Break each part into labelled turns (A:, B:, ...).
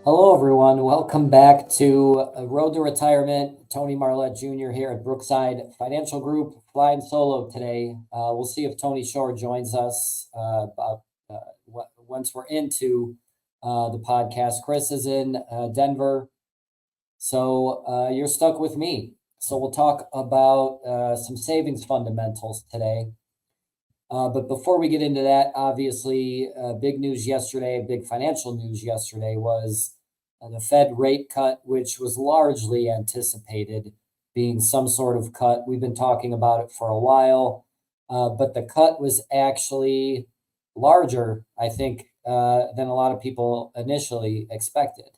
A: Hello, everyone. Welcome back to Road to Retirement. Tony Marlette Jr. here at Brookside Financial Group, flying solo today. We'll see if Tony Shore joins us once we're into the podcast. Chris is in Denver, so you're stuck with me. So we'll talk about some savings fundamentals today. But before we get into that, obviously, big news yesterday, big financial news yesterday was the Fed rate cut, which was largely anticipated being some sort of cut. We've been talking about it for a while, but the cut was actually larger, I think, than a lot of people initially expected.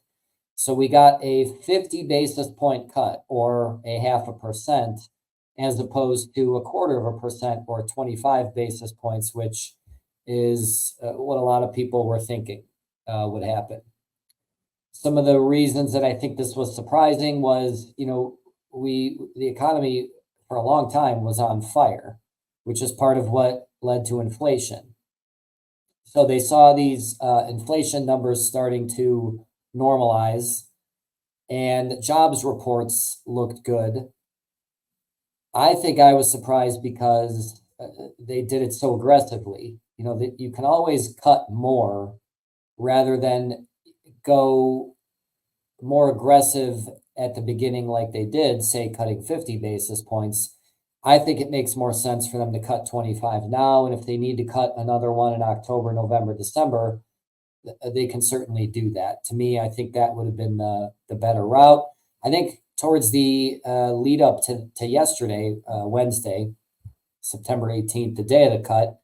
A: So we got a 50 basis point cut, or a 0.5%, as opposed to a 0.25% or 25 basis points, which is what a lot of people were thinking would happen. Some of the reasons that I think this was surprising was, the economy for a long time was on fire, which is part of what led to inflation. So they saw these inflation numbers starting to normalize, and jobs reports looked good. I think I was surprised because they did it so aggressively. That you can always cut more rather than go more aggressive at the beginning like they did, say cutting 50 basis points. I think it makes more sense for them to cut 25 now. And if they need to cut another one in October, November, December, they can certainly do that. To me, I think that would have been the better route. I think towards the lead up to yesterday, Wednesday, September 18th, the day of the cut,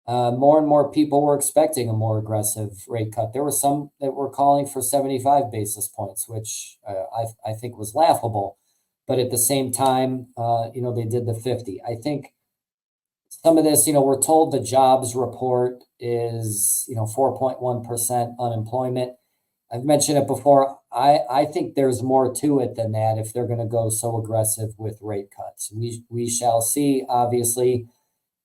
A: more and more people were expecting a more aggressive rate cut. There were some that were calling for 75 basis points, which I think was laughable. But at the same time, they did the 50. I think some of this, we're told the jobs report is, 4.1% unemployment. I've mentioned it before. I think there's more to it than that if they're going to go so aggressive with rate cuts. We shall see. Obviously,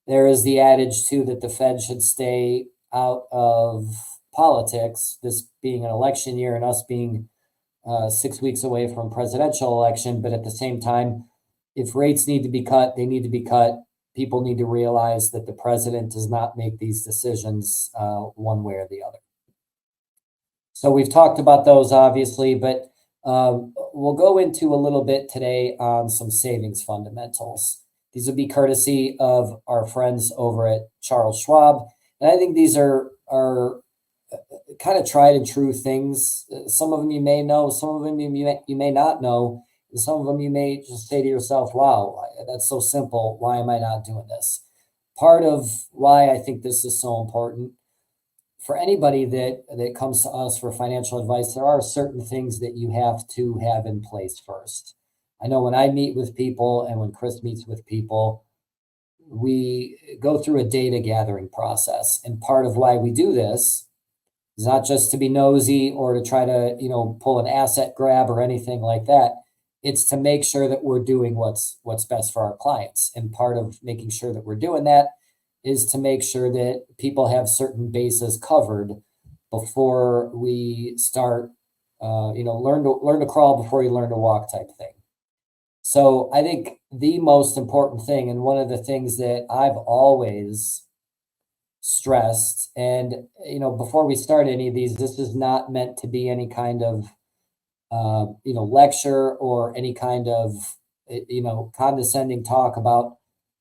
A: there is the adage too that the Fed should stay out of politics, this being an election year and us being 6 weeks away from presidential election. But at the same time, if rates need to be cut, they need to be cut. People need to realize that the president does not make these decisions one way or the other. So we've talked about those, obviously, but we'll go into a little bit today on some savings fundamentals. These will be courtesy of our friends over at Charles Schwab. And I think these are kind of tried and true things. Some of them you may know, some of them you may not know. And some of them you may just say to yourself, wow, that's so simple. Why am I not doing this? Part of why I think this is so important for anybody that comes to us for financial advice, there are certain things that you have to have in place first. I know when I meet with people and when Chris meets with people, we go through a data gathering process. And part of why we do this is not just to be nosy or to try to, pull an asset grab or anything like that. It's to make sure that we're doing what's best for our clients. And part of making sure that we're doing that is to make sure that people have certain bases covered before we start, learn to crawl before you learn to walk type thing. So I think the most important thing, and one of the things that I've always stressed, and, before we start any of these, this is not meant to be any kind of, lecture or any kind of, condescending talk about,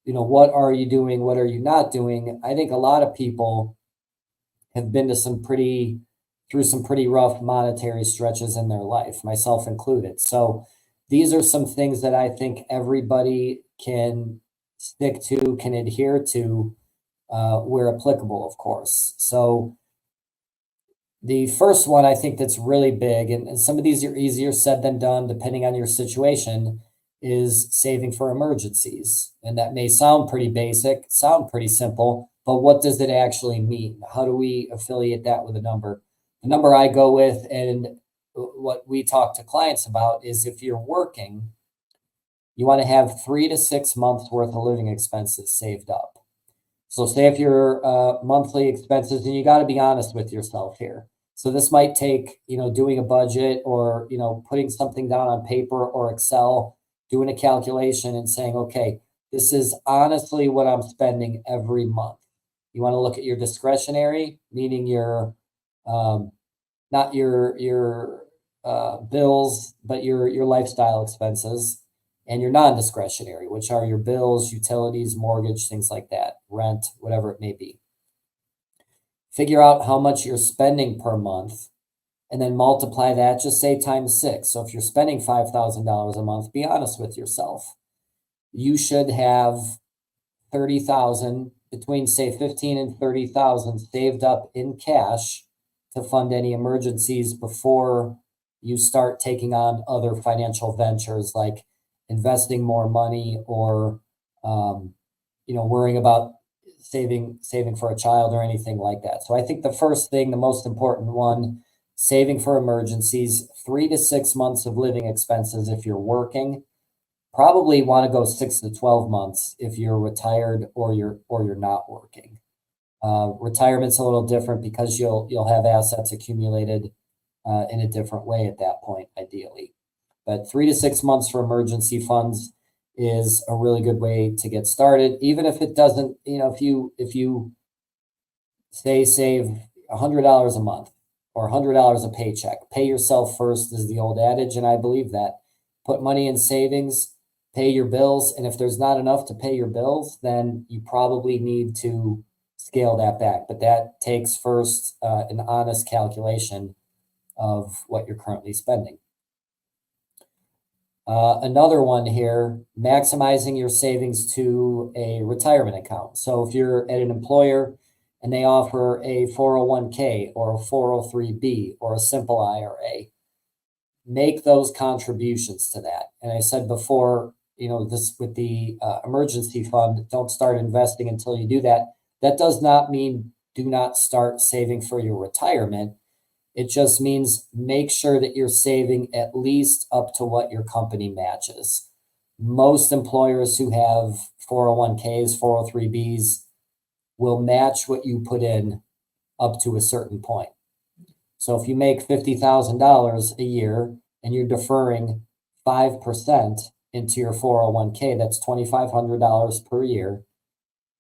A: what are you doing? What are you not doing? I think a lot of people have been to through some pretty rough monetary stretches in their life, myself included. So these are some things that I think everybody can stick to, can adhere to, where applicable, of course. So the first one I think that's really big, and some of these are easier said than done, depending on your situation, is saving for emergencies. And that may sound pretty basic, sound pretty simple, but what does it actually mean? How do we affiliate that with a number? The number I go with and what we talk to clients about is if you're working, you want to have 3 to 6 months worth of living expenses saved up. So say if your monthly expenses, and you got to be honest with yourself here. So this might take, doing a budget or, putting something down on paper or Excel, doing a calculation and saying, okay, this is honestly what I'm spending every month. You want to look at your discretionary, meaning um, not your bills, but your lifestyle expenses, and your non-discretionary, which are your bills, utilities, mortgage, things like that, rent, whatever it may be. Figure out how much you're spending per month and then multiply that, just say times 6. So if you're spending $5,000 a month, be honest with yourself. You should have 30,000, between say 15 and 30,000 saved up in cash to fund any emergencies before you start taking on other financial ventures like investing more money or worrying about saving for a child or anything like that. So I think the first thing, the most important one, saving for emergencies, 3 to 6 months of living expenses if you're working. Probably want to go 6 to 12 months if you're retired or you're not working. Retirement's a little different because you'll have assets accumulated in a different way at that point, ideally. But 3 to 6 months for emergency funds is a really good way to get started. Even if it doesn't, if you save $100 a month or $100 a paycheck, pay yourself first is the old adage, and I believe that. Put money in savings, pay your bills, and if there's not enough to pay your bills, then you probably need to scale that back. But that takes first an honest calculation of what you're currently spending. Another one here, maximizing your savings to a retirement account. So if you're at an employer and they offer a 401k or a 403b or a simple IRA, make those contributions to that. And I said before, this with the emergency fund, don't start investing until you do that. That does not mean do not start saving for your retirement. It just means make sure that you're saving at least up to what your company matches. Most employers who have 401ks, 403bs will match what you put in up to a certain point. So if you make $50,000 a year and you're deferring 5% into your 401k, that's $2,500 per year.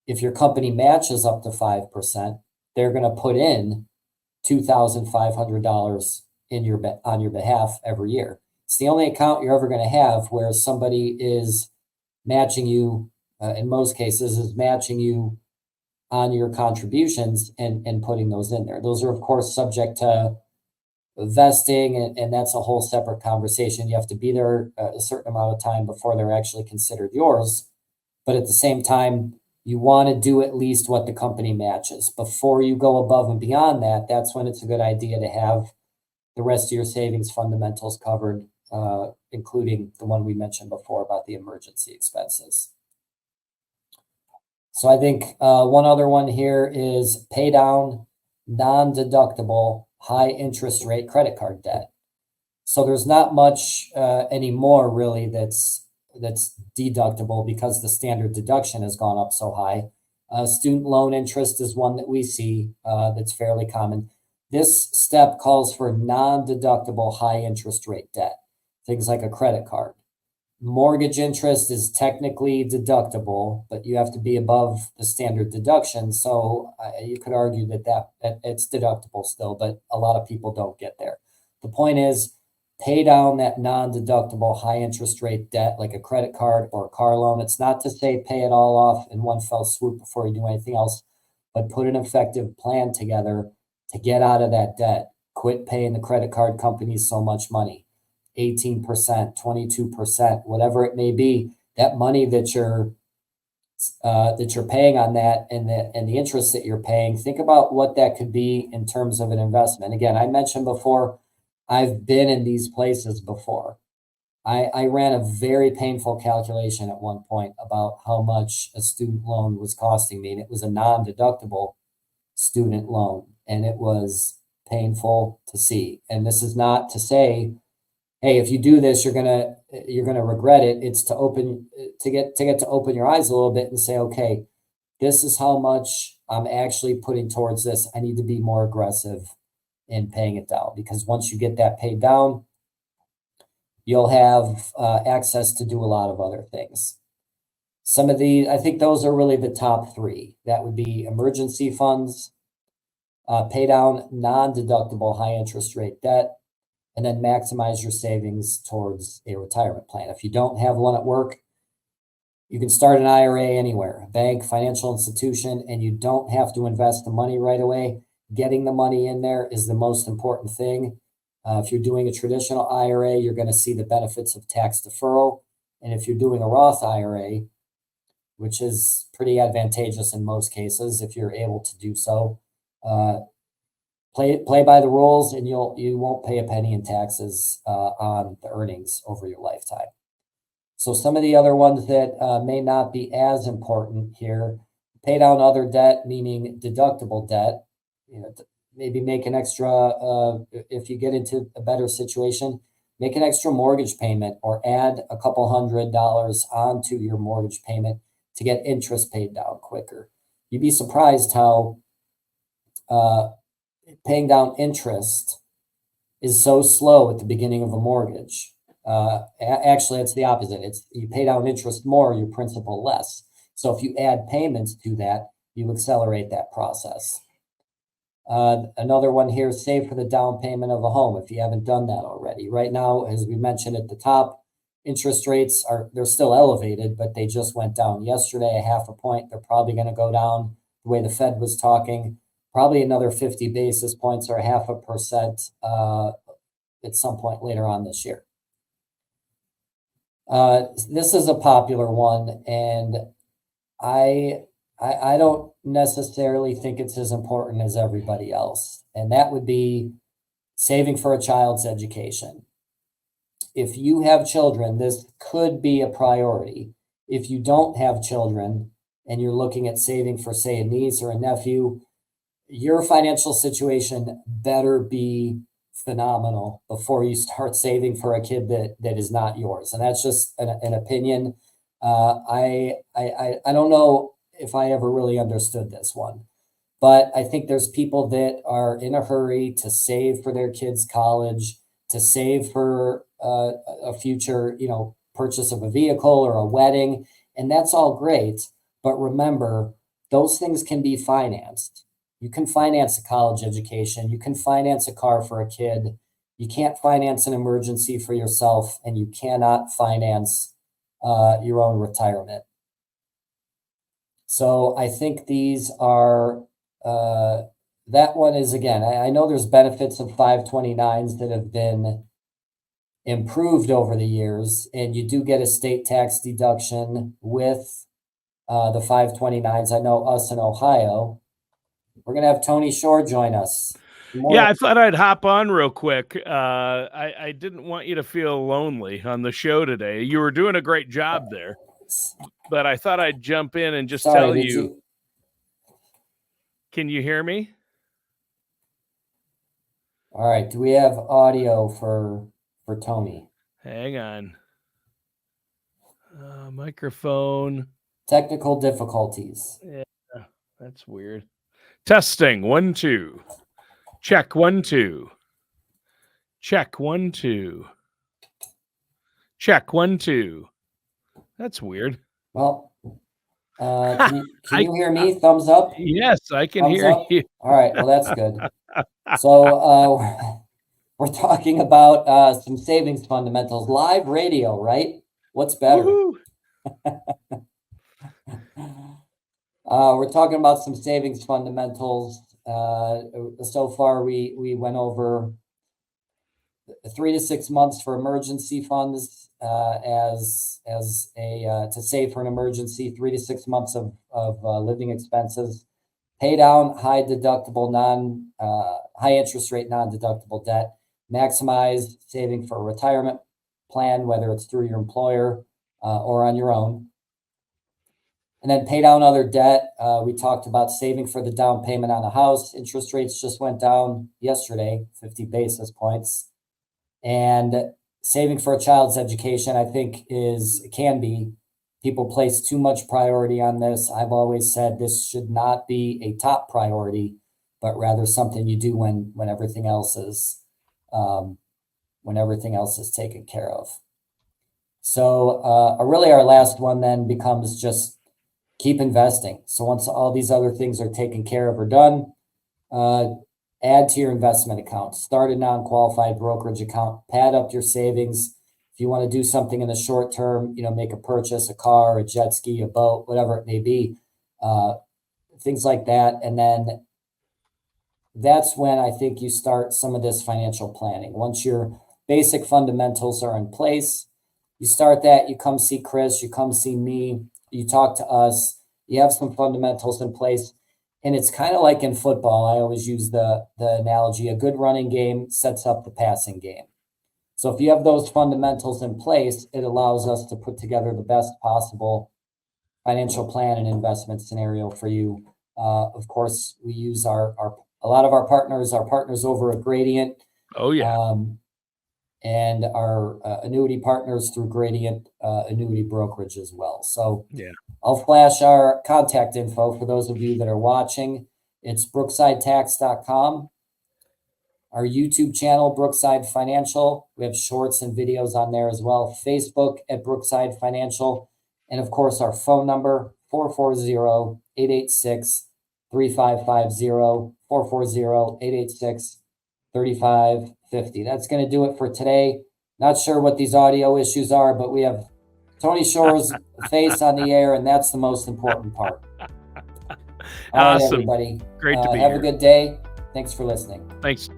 A: If your company matches up to 5%, they're going to put in $2,500 on your behalf every year. It's the only account you're ever going to have where somebody is matching you, in most cases, is matching you on your contributions and putting those in there. Those are, of course, subject to vesting, and that's a whole separate conversation. You have to be there a certain amount of time before they're actually considered yours. But at the same time, you want to do at least what the company matches. Before you go above and beyond that, that's when it's a good idea to have the rest of your savings fundamentals covered, including the one we mentioned before about the emergency expenses. So I think one other one here is pay down non-deductible high interest rate credit card debt. So there's not much anymore really that's deductible because the standard deduction has gone up so high. Student loan interest is one that we see that's fairly common. This step calls for non-deductible high interest rate debt, things like a credit card. Mortgage interest is technically deductible, but you have to be above the standard deduction. So you could argue that it's deductible still, but a lot of people don't get there. The point is, pay down that non-deductible high interest rate debt like a credit card or a car loan. It's not to say pay it all off in one fell swoop before you do anything else, but put an effective plan together to get out of that debt. Quit paying the credit card companies so much money. 18%, 22%, whatever it may be, that money that you're paying on that and the interest that you're paying, think about what that could be in terms of an investment. Again, I mentioned before, I've been in these places before. I ran a very painful calculation at one point about how much a student loan was costing me, and it was a non-deductible student loan, and it was painful to see. And this is not to say, hey, if you do this, you're gonna regret it. It's to get to open your eyes a little bit and say, okay, this is how much I'm actually putting towards this. I need to be more aggressive in paying it down, because once you get that paid down, you'll have access to do a lot of other things. Some of the, I think those are really the top three. That would be emergency funds, pay down non-deductible high interest rate debt, and then maximize your savings towards a retirement plan. If you don't have one at work, you can start an IRA anywhere, a bank, financial institution, and you don't have to invest the money right away. Getting the money in there is the most important thing. If you're doing a traditional IRA, you're going to see the benefits of tax deferral. And if you're doing a Roth IRA, which is pretty advantageous in most cases, if you're able to do so, play by the rules, and you won't pay a penny in taxes on the earnings over your lifetime. So some of the other ones that may not be as important here: pay down other debt, meaning deductible debt. Maybe make an extra, if you get into a better situation, make an extra mortgage payment or add a couple $100 onto your mortgage payment to get interest paid down quicker. You'd be surprised how paying down interest is so slow at the beginning of a mortgage. Actually, it's the opposite. You pay down interest more, your principal less. So if you add payments to that, you accelerate that process. Another one here, save for the down payment of a home if you haven't done that already. Right now, as we mentioned at the top, interest rates they're still elevated, but they just went down yesterday, 0.5 point. They're probably going to go down the way the Fed was talking, probably another 50 basis points or 0.5% at some point later on this year. This is a popular one, and I don't necessarily think it's as important as everybody else, and that would be saving for a child's education. If you have children, this could be a priority. If you don't have children and you're looking at saving for, say, a niece or a nephew, your financial situation better be phenomenal before you start saving for a kid that is not yours. And that's just an opinion. I don't know if I ever really understood this one, but I think there's people that are in a hurry to save for their kids' college, to save for a future, purchase of a vehicle or a wedding, and that's all great. But remember, those things can be financed. You can finance a college education. You can finance a car for a kid. You can't finance an emergency for yourself, and you cannot finance your own retirement. So I think these are, that one is, again, I know there's benefits of 529s that have been improved over the years, and you do get a state tax deduction with the 529s. I know us in Ohio. We're going to have Tony Shore join us.
B: Yeah, I thought I'd hop on real quick. I didn't want you to feel lonely on the show today. You were doing a great job there, but I thought I'd jump in and just tell you. Can you hear me?
A: All right. Do we have audio for Tony?
B: Hang on. Microphone.
A: Technical difficulties.
B: Yeah, that's weird. Testing 1 2. Check 1 2. Check 1 2. Check 1 2. That's weird.
A: Well, can you hear me? Thumbs up?
B: Yes, I can hear you.
A: All right. Well, that's good. So we're talking about some savings fundamentals. Live radio, right? What's better? We're talking about some savings fundamentals. So far, we went over 3 to 6 months for emergency funds as a to save for an emergency, 3 to 6 months of living expenses, pay down high deductible high interest rate non-deductible debt, maximize saving for a retirement plan, whether it's through your employer or on your own. And then pay down other debt. We talked about saving for the down payment on a house. Interest rates just went down yesterday, 50 basis points. And saving for a child's education, I think can be. People place too much priority on this. I've always said this should not be a top priority, but rather something you do when everything else is taken care of. So really our last one then becomes just keep investing. So once all these other things are taken care of or done, add to your investment account, start a non-qualified brokerage account, pad up your savings. If you want to do something in the short term, make a purchase, a car, a jet ski, a boat, whatever it may be, things like that. And then that's when I think you start some of this financial planning. Once your basic fundamentals are in place, you start that, you come see Chris, you come see me, you talk to us, you have some fundamentals in place. And it's kind of like in football. I always use the analogy, a good running game sets up the passing game. So if you have those fundamentals in place, it allows us to put together the best possible financial plan and investment scenario for you. Of course, we use a lot of our partners over at Gradient.
B: Oh, yeah.
A: And our annuity partners through Gradient Annuity Brokerage as well. So
B: yeah,
A: I'll flash our contact info for those of you that are watching. It's brooksidetax.com. Our YouTube channel, Brookside Financial. We have shorts and videos on there as well. Facebook at Brookside Financial. And of course, our phone number, 440-886-3550, 440-886-3550. That's going to do it for today. Not sure what these audio issues are, but we have Tony Shore's face on the air, and that's the most important part. All
B: awesome.
A: right, everybody.
B: Great to be
A: here. Have
B: here.
A: a good day. Thanks for listening.
B: Thanks.